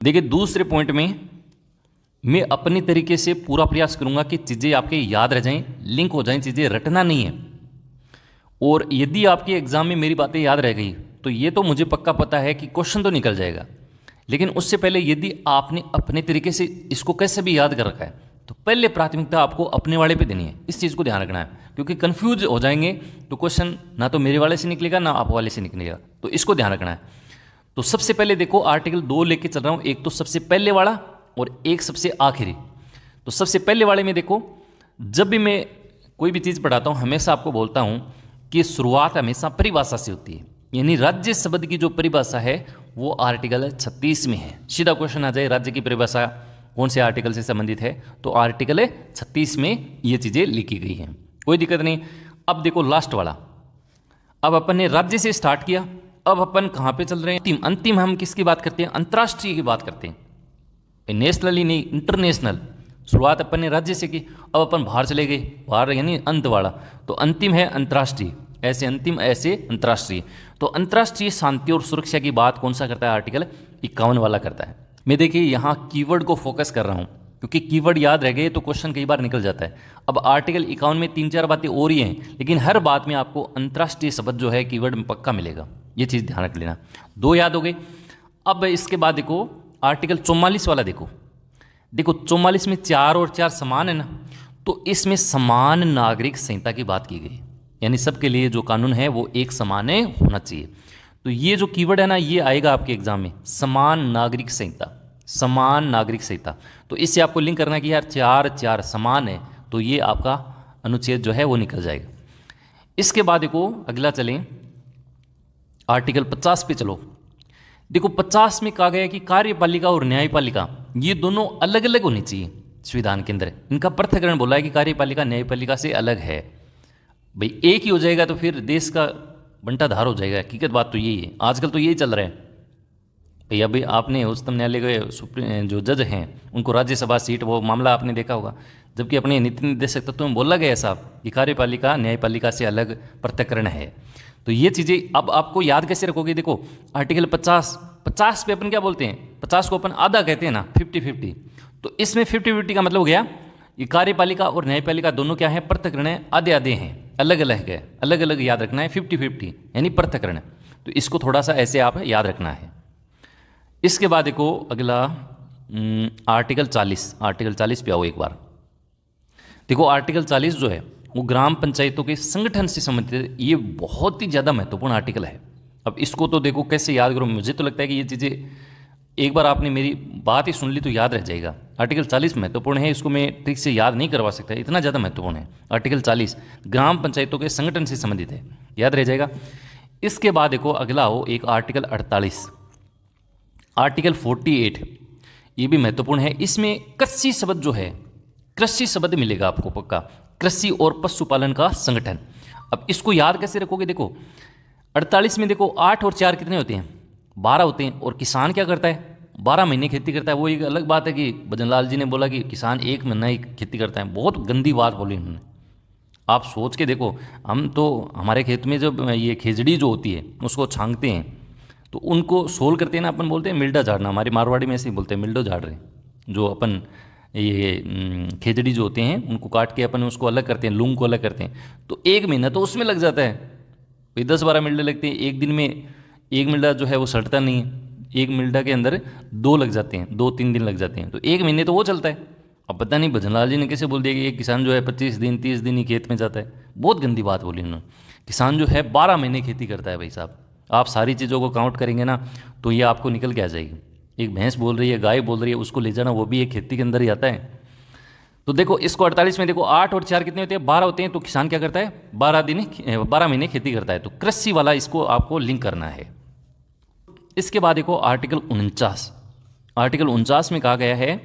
देखिए दूसरे पॉइंट में मैं अपने तरीके से पूरा प्रयास करूंगा कि चीज़ें आपके याद रह जाएं, लिंक हो जाएं, चीज़ें रटना नहीं है। और यदि आपके एग्जाम में मेरी बातें याद रह गई तो ये तो मुझे पक्का पता है कि क्वेश्चन तो निकल जाएगा, लेकिन उससे पहले यदि आपने अपने तरीके से इसको कैसे भी याद कर रखा है तो पहले प्राथमिकता आपको अपने वाले पे देनी है। इस चीज़ को ध्यान रखना है, क्योंकि कंफ्यूज हो जाएंगे तो क्वेश्चन ना तो मेरे वाले से निकलेगा ना आप वाले से निकलेगा, तो इसको ध्यान रखना है। तो सबसे पहले देखो आर्टिकल 2 लेके चल रहा हूँ, एक तो सबसे पहले वाला और एक सबसे आखिरी। तो सबसे पहले वाले में देखो, जब भी मैं कोई भी चीज़ पढ़ाता हूँ हमेशा आपको बोलता हूँ कि शुरुआत हमेशा परिभाषा से होती है, यानी राज्य शब्द की जो परिभाषा है वो आर्टिकल 36 में है। सीधा क्वेश्चन आ जाए राज्य की परिभाषा कौन से आर्टिकल से संबंधित है, तो आर्टिकल 36 में ये चीज़ें लिखी गई हैं, कोई दिक्कत नहीं। अब देखो लास्ट वाला, अब अपन ने राज्य से स्टार्ट किया, अब अपन कहाँ पे चल रहे हैं, अंतिम हम किसकी बात करते हैं, अंतर्राष्ट्रीय की बात करते हैं, नेशनल ही नहीं इंटरनेशनल। शुरुआत अपन ने राज्य से की, अब अपन बाहर चले गए, बाहर यानी अंत वाला, तो अंतिम है अंतर्राष्ट्रीय, ऐसे अंतिम ऐसे अंतर्राष्ट्रीय। तो अंतर्राष्ट्रीय शांति और सुरक्षा की बात कौन सा करता है, आर्टिकल 51 वाला करता है। मैं देखिए यहाँ कीवर्ड को फोकस कर रहा हूँ, क्योंकि कीवर्ड याद रह गए तो क्वेश्चन कई बार निकल जाता है। अब आर्टिकल 51 में 3-4 बातें और ही हैं, लेकिन हर बात में आपको अंतर्राष्ट्रीय शब्द जो है कीवर्ड में पक्का मिलेगा, ये चीज़ ध्यान रख लेना। 2 याद हो गए। अब इसके बाद देखो आर्टिकल 44 वाला, देखो 44 में 4 और 4 समान है ना, तो इसमें समान नागरिक संहिता की बात की गई, यानी सबके लिए जो कानून है वो एक समान होना चाहिए। तो ये जो कीवर्ड है ना ये आएगा आपके एग्जाम में, समान नागरिक संहिता, समान नागरिक संहिता। तो इससे आपको लिंक करना है कि यार 4 समान है, तो ये आपका अनुच्छेद जो है वो निकल जाएगा। इसके बाद देखो अगला चलें, आर्टिकल 50 पे चलो। देखो 50 में कहा गया है कि कार्यपालिका और न्यायपालिका ये दोनों अलग अलग होनी चाहिए संविधान के अंदर, इनका पृथक्करण बोला है कि कार्यपालिका न्यायपालिका से अलग है। भाई एक ही हो जाएगा तो फिर देश का बंटाधार हो जाएगा, हकीकत बात तो यही है, आजकल तो यही चल रहा है। भैया भाई आपने उच्चतम न्यायालय के सुप्रीम जो जज हैं उनको राज्यसभा सीट, वो मामला आपने देखा होगा, जबकि अपने नीति निर्देशक तत्व में बोला गया साहब कि कार्यपालिका न्यायपालिका से अलग पृथक्करण है। तो ये चीज़ें अब आपको याद कैसे रखोगे, देखो आर्टिकल 50 पे अपन क्या बोलते हैं, 50 को अपन आधा कहते हैं ना, 50-50। तो इसमें 50-50 का मतलब हो गया ये कार्यपालिका और न्यायपालिका दोनों क्या है, पृथक्करण है, आधे आधे हैं, अलग अलग है, अलग अलग याद रखना है, 50-50 यानी पृथक्करण। तो इसको थोड़ा सा ऐसे आप याद रखना है। इसके बाद देखो अगला आर्टिकल 40 पे आओ एक बार। देखो आर्टिकल 40 जो है वो ग्राम पंचायतों के संगठन से संबंधित है, ये बहुत ही ज़्यादा महत्वपूर्ण आर्टिकल है। अब इसको तो देखो कैसे याद करो, मुझे तो लगता है कि ये चीज़ें एक बार आपने मेरी बात ही सुन ली तो याद रह जाएगा। आर्टिकल 40 महत्वपूर्ण है, इसको मैं ठीक से याद नहीं करवा सकता, इतना ज़्यादा महत्वपूर्ण है। आर्टिकल 40 ग्राम पंचायतों के संगठन से संबंधित है, याद रह जाएगा। इसके बाद देखो अगला हो एक आर्टिकल 48, आर्टिकल 48 ये भी महत्वपूर्ण है। इसमें कृषि शब्द जो है, कृषि शब्द मिलेगा आपको पक्का, कृषि और पशुपालन का संगठन। अब इसको याद कैसे रखोगे, देखो 48 में देखो 8 और 4 कितने होते हैं, 12 होते हैं। और किसान क्या करता है, 12 महीने खेती करता है। वो एक अलग बात है कि भजनलाल जी ने बोला कि किसान 1 महीना ही खेती करता है, बहुत गंदी बात बोली उन्होंने। आप सोच के देखो, हम तो हमारे खेत में जब ये खेजड़ी जो होती है उसको छांगते हैं तो उनको सोल करते हैं ना, अपन बोलते हैं मिल्डा झाड़ना, हमारी मारवाड़ी में ऐसे ही बोलते हैं मिल्डो झाड़ रहे, जो अपन ये खेजड़ी जो होते हैं उनको काट के अपन उसको अलग करते हैं, लूंग को अलग करते हैं। तो 1 महीना तो उसमें लग जाता है, भाई 10-12 मिल्डे लगते हैं। एक दिन में एक मिल्डा जो है वो सड़ता नहीं है, एक मिल्डा के अंदर 2 लग जाते हैं, 2-3 दिन लग जाते हैं, तो 1 महीने तो वो चलता है। अब पता नहीं भजनलाल जी ने कैसे बोल दिया कि एक किसान जो है 25 दिन 30 दिन ही खेत में जाता है, बहुत गंदी बात बोली उन्होंने। किसान जो है 12 महीने खेती करता है भाई साहब। आप सारी चीज़ों को काउंट करेंगे ना तो ये आपको निकल के आ जाएगी। एक भैंस बोल रही है, गाय बोल रही है, उसको ले जाना वो भी एक खेती के अंदर ही आता है। तो देखो इसको 48 में देखो 8 और 4 कितने होते हैं, 12 होते हैं। तो किसान क्या करता है, 12 महीने खेती करता है। तो कृषि वाला इसको आपको लिंक करना है। इसके बाद देखो आर्टिकल 49 में कहा गया है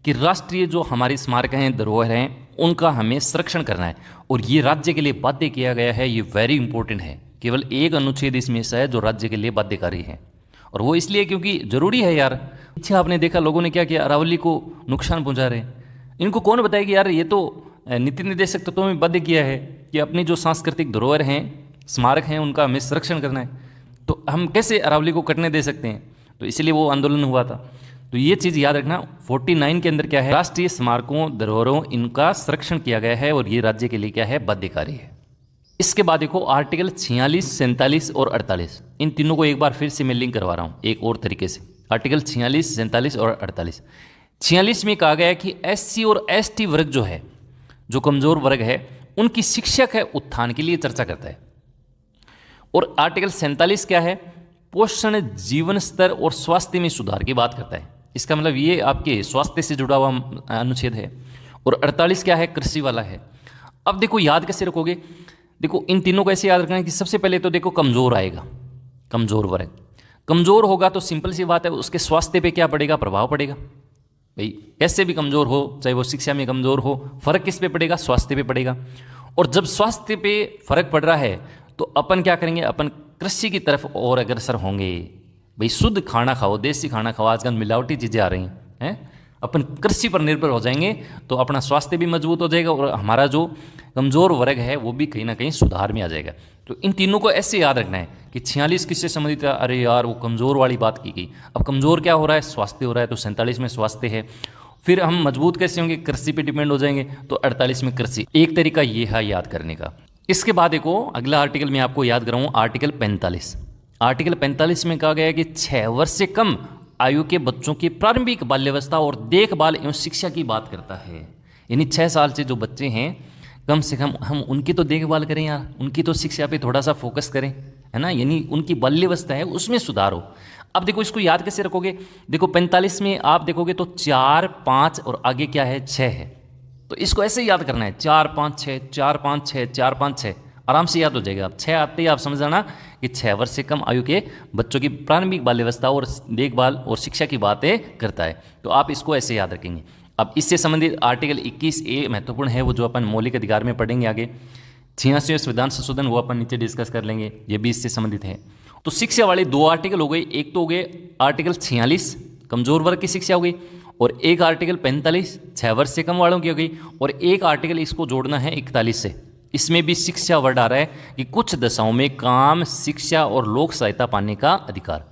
कि राष्ट्रीय जो हमारी स्मारक हैं, धरोहर हैं, उनका हमें संरक्षण करना है। और ये राज्य के लिए बाध्य किया गया है, ये वेरी इंपॉर्टेंट है। केवल एक अनुच्छेद इसमें से है जो राज्य के लिए बाध्यकारी है, और वो इसलिए क्योंकि जरूरी है यार। पीछे आपने देखा लोगों ने क्या किया, अरावली को नुकसान पहुंचा रहे हैं। इनको कौन बताया कि यार ये तो नीति निर्देशक तत्वों में बाध्य किया है कि अपनी जो सांस्कृतिक धरोहर हैं, स्मारक हैं, उनका हमें संरक्षण करना है। तो हम कैसे अरावली को कटने दे सकते हैं, तो इसलिए वो आंदोलन हुआ था। तो ये चीज़ याद रखना। 49 के अंदर क्या है, राष्ट्रीय स्मारकों धरोहरों इनका संरक्षण किया गया है और ये राज्य के लिए क्या है, बाध्यकारी है। इसके बाद देखो आर्टिकल 46, 47 और 48, इन तीनों को एक बार फिर से मैं लिंक करवा रहा हूँ एक और तरीके से। आर्टिकल 46, 47 और 48। 46 में कहा गया है कि SC और ST वर्ग जो है, जो कमजोर वर्ग है, उनकी शिक्षा के उत्थान के लिए चर्चा करता है। और आर्टिकल 47 क्या है, पोषण, जीवन स्तर और स्वास्थ्य में सुधार की बात करता है। इसका मतलब ये आपके स्वास्थ्य से जुड़ा हुआ अनुच्छेद है। और 48 क्या है, कृषि वाला है। अब देखो याद कैसे रखोगे, देखो इन तीनों को ऐसे याद रखना है कि सबसे पहले तो देखो कमजोर आएगा, कमजोर वर्ग। कमजोर होगा तो सिंपल सी बात है, उसके स्वास्थ्य पे क्या पड़ेगा, प्रभाव पड़ेगा। भाई कैसे भी कमजोर हो, चाहे वो शिक्षा में कमजोर हो, फर्क किस पे पड़ेगा, स्वास्थ्य पे पड़ेगा। और जब स्वास्थ्य पे फर्क पड़ रहा है तो अपन क्या करेंगे, अपन कृषि की तरफ और अग्रसर होंगे। भाई शुद्ध खाना खाओ, देसी खाना खाओ, आजकल मिलावटी चीज़ें आ रही हैं, अपन कृषि पर निर्भर हो जाएंगे तो अपना स्वास्थ्य भी मजबूत हो जाएगा और हमारा जो कमज़ोर वर्ग है वो भी कहीं ना कहीं सुधार में आ जाएगा। तो इन तीनों को ऐसे याद रखना है कि 46 किससे संबंधित है, अरे यार वो कमज़ोर वाली बात की गई। अब कमज़ोर क्या हो रहा है, स्वास्थ्य हो रहा है, तो 47 में स्वास्थ्य है। फिर हम मजबूत कैसे होंगे, कृषि पे डिपेंड हो जाएंगे, तो 48 में कृषि। एक तरीका ये है याद करने का। इसके बाद देखो अगला आर्टिकल मैं आपको याद कराऊँ, आर्टिकल 45। आर्टिकल 45 में कहा गया है कि 6 वर्ष से कम आयु के बच्चों की प्रारंभिक बाल्यावस्था और देखभाल एवं शिक्षा की बात करता है। यानी 6 साल से जो बच्चे हैं कम से कम हम उनकी तो देखभाल करें यार, उनकी तो शिक्षा पे थोड़ा सा फोकस करें, है ना। यानी उनकी बाल्यावस्था है उसमें सुधार हो। अब देखो इसको याद कैसे रखोगे, देखो 45 में आप देखोगे तो 4, 5 और आगे क्या है, 6 है। तो इसको ऐसे याद करना है, 4, 5, 6, 4, 5, 6, 4, 5, 6, आराम से याद हो जाएगा। अब 6 आते ही आप समझ जाना कि 6 वर्ष से कम आयु के बच्चों की प्रारंभिक बाल्यावस्था और देखभाल और शिक्षा की बातें करता है। तो आप इसको ऐसे याद रखेंगे। अब इससे संबंधित आर्टिकल 21A महत्वपूर्ण है, वो जो अपन मौलिक अधिकार में पढ़ेंगे आगे। 86वें संविधान संशोधन वो अपन नीचे डिस्कस कर लेंगे, ये भी इससे संबंधित है। तो शिक्षा वाले 2 आर्टिकल हो गए, एक तो हो गए आर्टिकल 46 कमजोर वर्ग की शिक्षा हो गई, और एक आर्टिकल 45 6 वर्ष से कम वालों की हो गई, और एक आर्टिकल इसको जोड़ना है 41 से। इसमें भी शिक्षा वर्ड आ रहा है कि कुछ दशाओं में काम, शिक्षा और लोक सहायता पाने का अधिकार।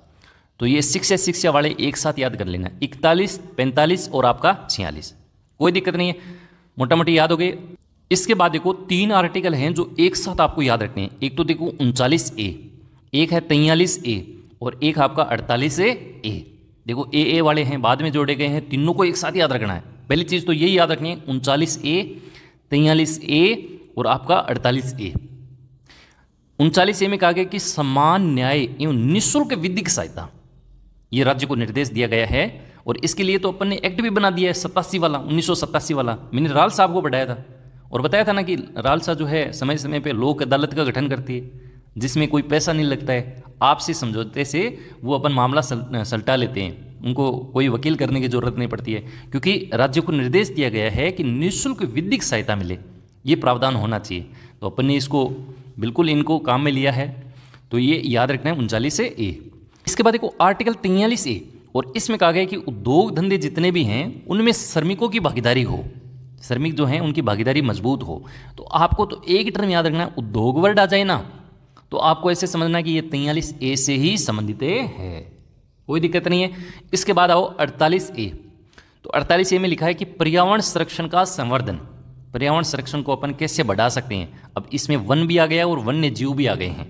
तो ये शिक्षा वाले एक साथ याद कर लेना, 41, 45 और आपका 46, कोई दिक्कत नहीं है, मोटा मोटी याद हो गए। इसके बाद देखो 3 आर्टिकल हैं जो एक साथ आपको याद रखने हैं। एक तो देखो 39A, एक है 43A और एक आपका 48A। देखो ए वाले हैं बाद में जोड़े गए हैं, तीनों को एक साथ याद रखना है। पहली चीज़ तो यही याद रखनी है, 39A, 43A और आपका 48A। 39A में कहा गया कि समान न्याय एवं निःशुल्क विधिक सहायता, ये राज्य को निर्देश दिया गया है। और इसके लिए तो अपन ने एक्ट भी बना दिया है 87 वाला, 1987 वाला। मैंने राल साहब को बढ़ाया था और बताया था ना कि रालसा जो है समय समय पे लोक अदालत का गठन करती है, जिसमें कोई पैसा नहीं लगता है, आपसी समझौते से वो अपन मामला सलटा लेते हैं, उनको कोई वकील करने की जरूरत नहीं पड़ती है, क्योंकि राज्य को निर्देश दिया गया है कि निःशुल्क विधिक सहायता मिले, ये प्रावधान होना चाहिए। तो अपन ने इसको बिल्कुल इनको काम में लिया है, तो ये याद रखना है 39A। इसके बाद देखो आर्टिकल 43A, और इसमें कहा गया है कि उद्योग धंधे जितने भी हैं उनमें श्रमिकों की भागीदारी हो, श्रमिक जो हैं उनकी भागीदारी मजबूत हो। तो आपको तो एक टर्म याद रखना है, उद्योग वर्ड आ जाए ना तो आपको ऐसे समझना कि ये 43A से ही संबंधित है, कोई दिक्कत नहीं है। इसके बाद आओ 48A। तो 48A में लिखा है कि पर्यावरण संरक्षण का संवर्धन, पर्यावरण संरक्षण को अपन कैसे बढ़ा सकते हैं। अब इसमें वन भी आ गया और वन्य जीव भी आ गए हैं,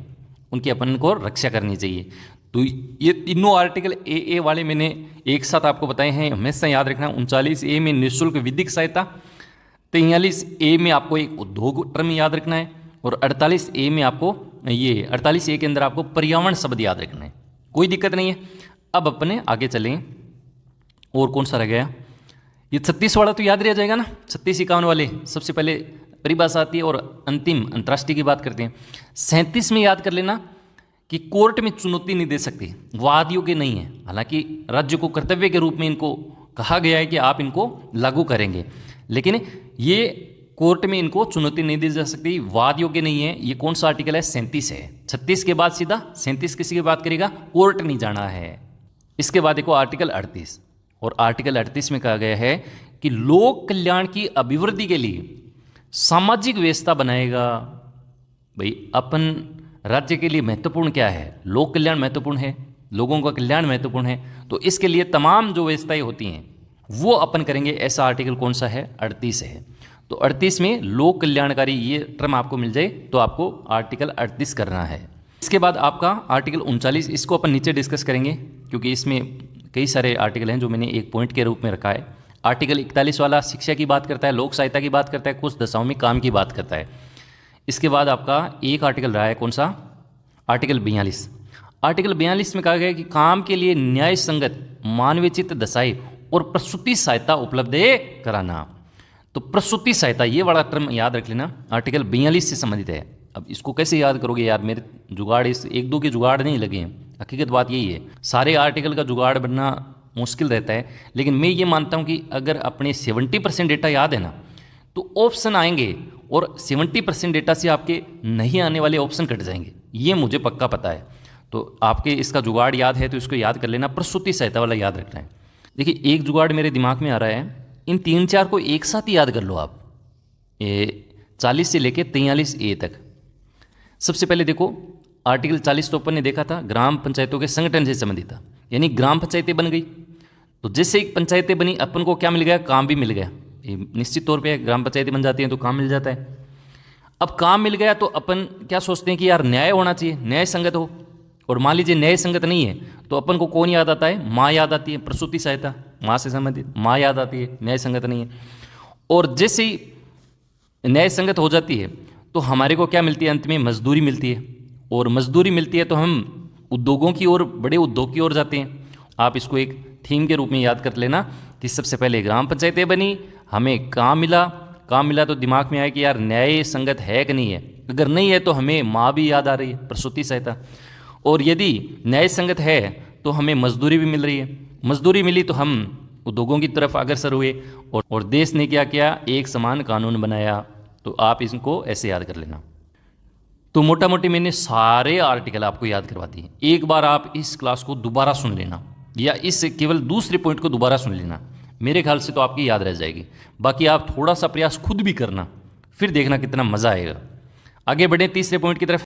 उनकी अपन को रक्षा करनी चाहिए। तो ये तीनों आर्टिकल ए वाले मैंने एक साथ आपको बताए हैं, हमेशा याद रखना। 39A में निःशुल्क विधिक सहायता, 43A में आपको एक उद्योग टर्म याद रखना है, और 48A में आपको ये 48A के अंदर आपको पर्यावरण शब्द याद रखना है, कोई दिक्कत नहीं है। अब अपने आगे चलें, और कौन सा रह गया, ये 36 वाला तो याद रह जाएगा ना, 36, 51 वाले सबसे पहले परिभाषा आती है और अंतिम अंतर्राष्ट्रीय की बात करते हैं। 37 में याद कर लेना कि कोर्ट में चुनौती नहीं दे सकती, वाद योग्य नहीं है। हालांकि राज्य को कर्तव्य के रूप में इनको कहा गया है कि आप इनको लागू करेंगे, लेकिन ये कोर्ट में इनको चुनौती नहीं दी जा सकती, वाद योग्य नहीं है। ये कौन सा आर्टिकल है, 37 है। 36 के बाद सीधा 37 किसी की बात करेगा, कोर्ट नहीं जाना है। इसके बाद देखो आर्टिकल 38, और आर्टिकल 38 में कहा गया है कि लोक कल्याण की अभिवृद्धि के लिए सामाजिक व्यवस्था बनाएगा। भाई अपन राज्य के लिए महत्वपूर्ण क्या है, लोक कल्याण महत्वपूर्ण है, लोगों का कल्याण महत्वपूर्ण है, तो इसके लिए तमाम जो व्यवस्थाएं होती हैं वो अपन करेंगे। ऐसा आर्टिकल कौन सा है? 38 है। तो 38 में लोक कल्याणकारी ये टर्म आपको मिल जाए तो आपको आर्टिकल 38 करना है। इसके बाद आपका आर्टिकल 39, इसको अपन नीचे डिस्कस करेंगे क्योंकि इसमें कई सारे आर्टिकल हैं जो मैंने एक पॉइंट के रूप में रखा है। आर्टिकल 41 वाला शिक्षा की बात करता है, लोक सहायता की बात करता है, कुछ दशाओं में काम की बात करता है। इसके बाद आपका एक आर्टिकल रहा है कौन सा? आर्टिकल 42। आर्टिकल 42 में कहा गया है कि काम के लिए न्याय संगत मानवीचित दशाएं और प्रसूति सहायता उपलब्ध कराना। तो प्रसूति सहायता ये वाला टर्म याद रख लेना, आर्टिकल 42 से संबंधित है। अब इसको कैसे याद करोगे यार? मेरे जुगाड़ इस एक दो के जुगाड़ नहीं लगे हैं, हकीकत बात यही है। सारे आर्टिकल का जुगाड़ बनना मुश्किल रहता है, लेकिन मैं ये मानता हूँ कि अगर अपने 70% डेटा याद है ना तो ऑप्शन आएंगे और 70% डेटा से आपके नहीं आने वाले ऑप्शन कट जाएंगे, ये मुझे पक्का पता है। तो आपके इसका जुगाड़ याद है तो इसको याद कर लेना, प्रसूति सहायता वाला याद रखना है। देखिए एक जुगाड़ मेरे दिमाग में आ रहा है, इन 3-4 को एक साथ ही याद कर लो आप, ये 40 से लेके 43A तक। सबसे पहले देखो आर्टिकल 40 तो अपन ने देखा था ग्राम पंचायतों के संगठन से संबंधित था, यानी ग्राम पंचायतें बन गई। तो जैसे एक पंचायतें बनी अपन को क्या मिल गया? काम भी मिल गया। ये निश्चित तौर पे ग्राम पंचायतें बन जाती हैं तो काम मिल जाता है। अब काम मिल गया तो अपन क्या सोचते हैं कि यार न्याय होना चाहिए, न्याय संगत हो। और मान लीजिए न्याय संगत नहीं है तो अपन को कौन याद आता है? माँ याद आती है, प्रसूति सहायता माँ से संबंधित माँ याद आती है, न्याय संगत नहीं है। और जैसे ही न्याय संगत हो जाती है तो हमारे को क्या मिलती है? अंत में मजदूरी मिलती है, और मजदूरी मिलती है तो हम उद्योगों की ओर, बड़े उद्योग की ओर जाते हैं। आप इसको एक थीम के रूप में याद कर लेना कि सबसे पहले ग्राम पंचायतें बनी, हमें काम मिला तो दिमाग में आया कि यार न्याय संगत है कि नहीं है। अगर नहीं है तो हमें माँ भी याद आ रही है, प्रसूति सहायता। और यदि न्याय संगत है तो हमें मजदूरी भी मिल रही है, मजदूरी मिली तो हम उद्योगों की तरफ अग्रसर हुए, और देश ने क्या किया? एक समान कानून बनाया। तो आप इसको ऐसे याद कर लेना। तो मोटा मोटी मैंने सारे आर्टिकल आपको याद करवा दिए। एक बार आप इस क्लास को दोबारा सुन लेना, या इस केवल दूसरे पॉइंट को दोबारा सुन लेना, मेरे ख्याल से तो आपकी याद रह जाएगी। बाकी आप थोड़ा सा प्रयास खुद भी करना, फिर देखना कितना मज़ा आएगा। आगे बढ़ें तीसरे पॉइंट की तरफ।